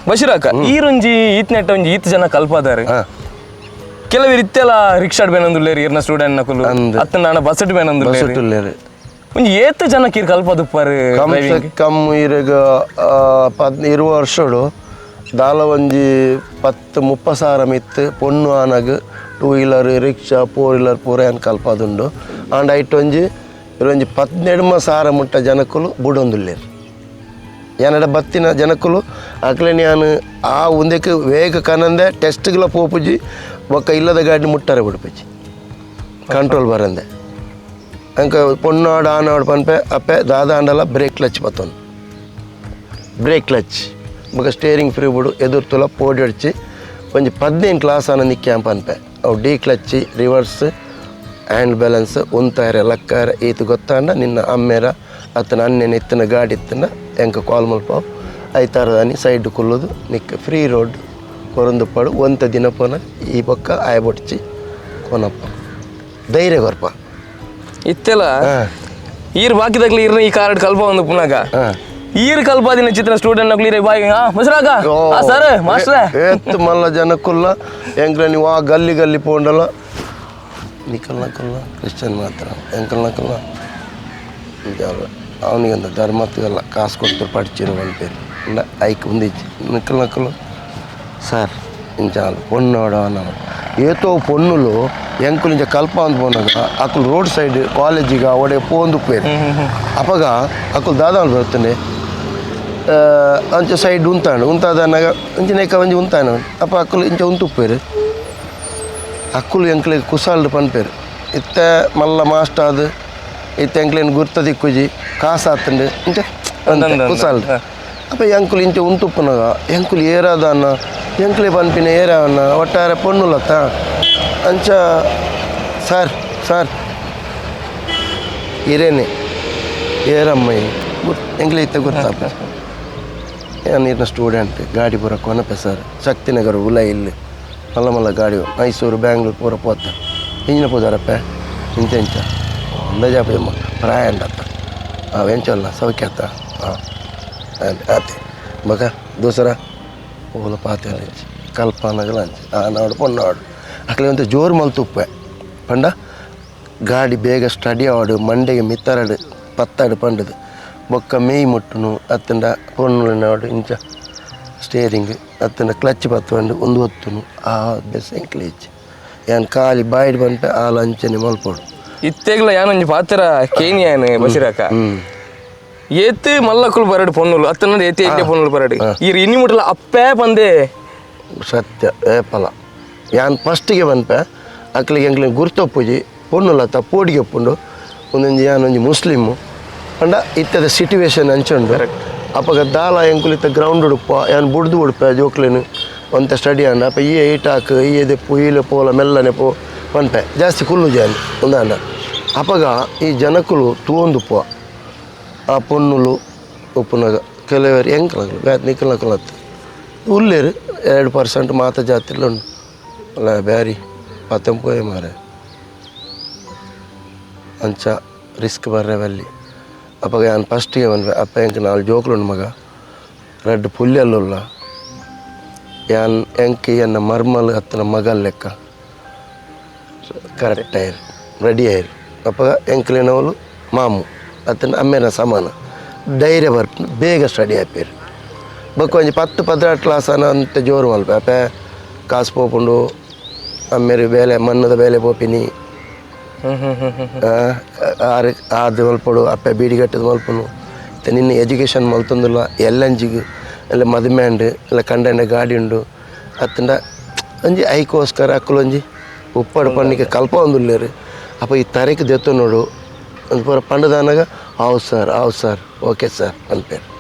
ಬಶೀರಕ್ಕ ಈರೊಂಜಿ ಈತ್ ನೆಟ್ಟ ಒಂಜಿ ಈತ್ ಜನ ಕಲ್ಪಾದಾರೆ ಕೆಲವರು ಇತ್ತೆಲ್ಲ ರಿಕ್ಷಾಡ್ ಬೇನಂದುಲ್ಲೇರಿ ಇರ್ನ ಸ್ಟೂಡೆಂಟ್ ನಕುಲು ಅತ್ತ ನಾನು ಬಸ್ಸಟ್ ಬೇನಂದುಲ್ಲೇರಿ ಒಂಜಿ ಏತ್ ಜನ ಕೀರ್ ಕಲ್ಪದುಪ್ಪಾರು ಕಮ್ ಇರಗ 20 ವರ್ಷಡು ದಾಲ ಒಂಜಿ 10-30 ಸಾವಿರ ಮಿತ್ತು ಪೊಣ್ಣು ಆನಗ 2 ವೀಲರ್ ರಿಕ್ಷಾ 4 ವೀಲರ್ ಪೂರ ಏನು ಕಲ್ಪದುಂಡು ಆಂಡ ಐಟೊಂಜಿ ಇರೊಂಜಿ 17 ಸಾವಿರ ಮುಟ್ಟ ಜನಕ್ಕಲು ಬುಡೊಂದುಲ್ಲೇರು ಏನಡ ಬತ್ತಿನ ಜನಕ್ಕಲು ಅಕ್ಲೆ ನಾನು ಆ ಒಂದಕ್ಕೆ ವೇಗ ಕನಂದೆ ಟೆಸ್ಟ್ಗಳ ಪೋಪುಜಿ ಒಕ್ಕ ಇಲ್ಲದ ಗಾಡಿ ಮುಟ್ಟಾರೆ ಬಿಡ್ಪಚ್ಚಿ ಕಂಟ್ರೋಲ್ ಬರಂದೆ ಅಂಕ ಪೊಣ್ಣಾಡು ಆನಾಡು ಪನ್ಪೆ ಅಪ್ಪೆ ದಾದಾಂಡಲ ಬ್ರೇಕ್ ಕ್ಲಚ್ ಬತ್ತೊಂದು ಬ್ರೇಕ್ ಕ್ಲಚ್ ಮಗ ಸ್ಟೇರಿಂಗ್ ಫ್ರೀ ಬಿಡು ಎದುರು ತುಲ ಪೋಡಿಡ್ಚಿ ಒಂಜಿ 15 ಕ್ಲಾಸ್ ಆನ ನಿಕ್ಕ್ಯಾಂಪ್ ಅನ್ಪೆ ಅವು ಡಿ ಕ್ಲಚ್ ರಿವರ್ಸ್ ಹ್ಯಾಂಡ್ ಬ್ಯಾಲೆನ್ಸ್ ಉಂತಾರೆ ಲಕ್ಕಾರ ಈತು ಗೊತ್ತಾಂಡ ನಿನ್ನ ಅಮ್ಮೇರ ಅತ್ತನ ಅನ್ನೆನ ಇತ್ತಿನ ಗಾಡಿ ಇತ್ತಿನ ಎಂಕ ಕಾಲ್ ಮಲ್ಪಾವು ಐತಾರದಾನಿ ಸೈಡ್ ಕುಲ್ಲೋದು ನಿಕ್ಕ ಫ್ರೀ ರೋಡ್ ಕೊರೊಂದು ಪಡು ಒಂತ ದಿನ ಪೋನ ಈ ಪಕ್ಕ ಆಯ್ಬೊಡ್ಚಿ ಕೊನಪ್ಪ ಧೈರ್ಯ ಕೊರ್ಪ ಇತ್ತೆಲ್ಲ ಈರ್ ಬಾಕಿದಾಗ್ಲಿ ಇರ್ನ ಈ ಕಾರ್ಡ್ ಕಲ್ಪ ಒಂದು ಪುನಗ ಈರ್ ಕಲ್ಪಾದಿನ ಚಿತ್ರ ಸ್ಟೂಡೆಂಟ್ ನಕ್ಲಿ ಬಾಯಿ ಬಸರಾಗ ಸರ್ ಮಾಸ್ಟ್ರೆ ಏತ್ ಮಲ್ಲ ಜನಕ್ಕುಲ್ಲ ಎಂಕ್ಲ ನೀವು ಆ ಗಲ್ಲಿ ಗಲ್ಲಿ ಪೋಂಡಲ್ಲ ನಿಕಲ್ ನಕಲ್ಲ ಕ್ರಿಶ್ಚಿಯನ್ ಮಾತ್ರ ಎಂಕಲ್ ನಕಲ್ಲ ಅವನಿಗಂತ ಧರ್ಮತ್ಗೆಲ್ಲ ಕಾಸು ಕೊಟ್ಟು ಪಡ್ಚಿರು ಅಂತೇಳಿ ಐಕ್ ಉಂದಿಚ್ಚಿ ನಿಕಲ್ ನಕಲು సార్ ఇంచాలు పొన్నోడు అన్నాడు ఏతో పొన్నులు ఎంకులు ఇంచ కల్ప అందు పోనాక అక్కలు రోడ్ సైడ్ కాలేజీగా ఒడే పోందు పోయారు అప్పగా అక్కలు దాదాపు బరుతుండే అంచ సైడ్ ఉంటాడు ఉంటుందన్నగా ఇంచ నెక్క వంచి ఉంటాను అప్ప అక్కలు ఇంచ ఉంటుపోయారు అక్కులు ఎంకులకి కుసాలు పనిపోయారు ఇత్త మళ్ళా మాస్టాదు ఇత్త ఎంకులేని గుర్త దిక్కుజి కాసాతుండే ఇంచ కుసాలు అప్పుడు ఎంకులు ఇంచ ఉంటుప్పునగా ఎంకులు ఏరాదా అన్న ಎಂಕ್ಲೆ ಪನ್ಪಿನ ಏರವನ್ನ ಒಟ್ಟಾರೆ ಪೊಣ್ಣುಲತ್ತ ಅಂಚ ಸಾರ್ ಇರೇನೆ ಏರಮ್ಮಯ್ಯ ಎಂಕ್ಲೆ ಇತ್ತ ಗೊತ್ತಾಪ ನೀರಿನ ಸ್ಟೂಡೆಂಟ್ ಗಾಡಿ ಪೂರ ಕೊನಪೆ ಸರ್ ಶಕ್ತಿನಗರ ಉಲ ಇಲ್ಲಿ ಮಲ್ಲ ಮಲ್ಲ ಗಾಡಿ ಮೈಸೂರು ಬ್ಯಾಂಗ್ಳೂರು ಪೂರ ಪೋತ ಇಂಜಿನ ಪೋದಾರಪ್ಪೆ ಇಂಚ ಅಂದಾಜಾಪ ಪ್ರಾಯ ಅಂಡತ್ತ ವೆಂಚಲ್ಲ ಸೌಖ್ಯತ್ತ ಆತೆ ಮಗ ದೂಸರ ಓಲ ಪಾತ್ರೆ ಕಲ್ಪನಗಲಂಚಿ ಆನಾಡು ಪೊನ್ನಾಡು ಅಕ್ಲೆ ಅಂತ ಜೋರು ಮಲ್ತುಪ್ಪೆ ಪಂಡ ಗಾಡಿ ಬೇಗ ಸ್ಟಡಿ ಆಡು ಮಂಡೆಗೆ ಮಿತ್ತರಡು ಪತ್ತಾಡು ಪಂಡದು ಬೊಕ್ಕ ಮೇಯ್ ಮುಟ್ಟುನು ಅತ್ತಂಡ ಪೊಣ್ಣುನಾಡು ಇಂಚ ಸ್ಟೇರಿಂಗ್ ಅತ್ತಂಡ ಕ್ಲಚ್ ಪತ್ತುಂಡು ಒಂದು ಹೊತ್ತುನು ಆ ಬೆಸ್ ಎಂಕ್ಲೆ ಇಚ್ಚಿ ಏನು ಖಾಲಿ ಬಾಯ್ಡ್ ಬಂಪೆ ಆ ಲಂಚನೆ ಮಲ್ಪೋಡು ಇತ್ತೆಗ್ಲ ಯಾನೊಂಜಿ ಪಾತ್ರ ಕೇನಿಯಾನು ಬಶೀರಕ್ಕ ಏತ್ ಮಲ್ಲಕ್ಕುಲು ಬರಡು ಪೊಣ್ಣುಲು ಅತ್ತನ ಏತಿ ಎಡ್ಡೆ ಪೊಣ್ಣುಲು ಬರಡು ಈರ್ ಇನ್ನಿ ಮುಟ್ಟಲ ಅಪ್ಪೇ ಬಂದೆ ಸತ್ಯ ಏಪಲ ಯಾನ್ ಫಸ್ಟಿಗೆ ಬಂಪೆ ಅಕ್ಲಿಗೆ ಎಂಕ್ಲಿಗೆ ಗುರ್ತೊಪ್ಪುಜಿ ಪೊಣ್ಣುಲತ್ತ ಪೋಡಿಗೆ ಒಪ್ಪುಂಡು ಒಂದೊಂಜಿ ಯಾನೊಂಜಿ ಮುಸ್ಲಿಮು ಅಂಡ ಇತ್ತದ ಸಿಟುವೇಶನ್ ಅಂಚುಂಡು ಅಪ್ಪಗ ದಾಲ ಎಂಕುಲಿತ್ತ ಗ್ರೌಂಡ್ ಉಡುಪ ಯಾನ್ ಬುಡ್ದು ಉಡುಪೆ ಜೋಕ್ಲೇನು ಒಂತ ಸ್ಟಡಿ ಅಂಡ ಅಪ್ಪ ಈ ಈಟಾಕ್ ಈ ದೆಪ್ಪು ಈಲೆ ಪೋಲ ಮೆಲ್ಲನೆ ಪೋ ಪನ್ಪೆ ಜಾಸ್ತಿ ಕುಲ್ಲು ಜಾನಿ ಒಂದಾಂಡ ಅಪ್ಪಗ ಈ ಜನಕ್ಕುಲು ತೂಂದುಪ್ಪ ಆ ಪೊಣ್ಣುಲು ಉಪ್ಪುನಾಗ ಕೆಲವರು ಎಂಕಲಾಗಲು ಬ್ಯಾತ್ ನಿಕ್ಕಲಕ್ಕಲತ್ತು ಉಲ್ಲೇರು 2% ಮಾತ ಜಾತಿಲ್ಲ ಉಂಡು ಅಲ್ಲ ಬ್ಯಾರಿ ಪತ್ತಂಪೋಯ್ ಮಾರೆ ಅಂಚ ರಿಸ್ಕ್ ಬರ್ರೆವಲ್ಲಿ ಅಪ್ಪಾಗ ನಾನು ಫಸ್ಟಿಗೆ ಬಂದ್ವೆ ಅಪ್ಪ ಎಂಕ 4 ಜೋಕ್ಲುಂಡು ಮಗ ರೆಡ್ ಪುಲ್ಯಲ್ಲುಲ್ಲ ಯಾನ್ ಎಂಕಿ ಎನ್ನ ಮರ್ಮಲ್ ಹತ್ತಿನ ಮಗಲ್ ಲೆಕ್ಕ ಕರೆಕ್ಟ್ ಆಯ್ರು ರೆಡಿ ಆಯ್ರು ಅಪ್ಪಾಗ ಎಂಕ್ಲಿನವಳು ಮಾಮು ಅತ್ತನ ಅಮ್ಮೇನ ಸಮಾನ ಧೈರ್ಯ ಬರ್ಪು ಬೇಗ ಸ್ಟಡಿ ಆಪೇರು ಬೊಕ್ಕ ಒಂಜಿ 10-16 ಕ್ಲಾಸ್ ಅಂತ ಜೋರು ಮಲ್ಪೆ ಅಪ್ಪೆ ಕಾಸು ಪೋಪುಂಡು ಅಮ್ಮೇರು ಬೇಲೆ ಮಣ್ಣದ ಬೇಲೆ ಪೋಪಿನಿ ಅದು ಮಲ್ಪಡು ಅಪ್ಪೆ ಬೀಡಿಗಟ್ಟದು ಮಲ್ಪನು ಮತ್ತು ನಿನ್ನ ಎಜುಕೇಷನ್ ಮಲ್ತೊಂದಿಲ್ಲ ಎಲ್ಲಂಜಿಗೆ ಎಲ್ಲ ಮದುಮೆಂಡು ಎಲ್ಲ ಕಂಡಂಡ ಗಾಡಿ ಉಂಡು ಅತ್ತಂಡ ಒಂಜಿ ಐಕೋಸ್ಕರ ಅಕ್ಕಲೊಂಜಿ ಉಪ್ಪಡು ಪಣ್ಣಿಗೆ ಕಲ್ಪ ಒಂದುಲ್ಲೇರು ಅಪ್ಪ ಈ ತಾರೀಕು ದೆತ್ತು ನೋಡು ಒಂದು ಪೂರ ಪಂಡದಾನಾಗ ಹೌದು ಸರ್ ಓಕೆ ಸರ್ ಅನ್ಪೇರು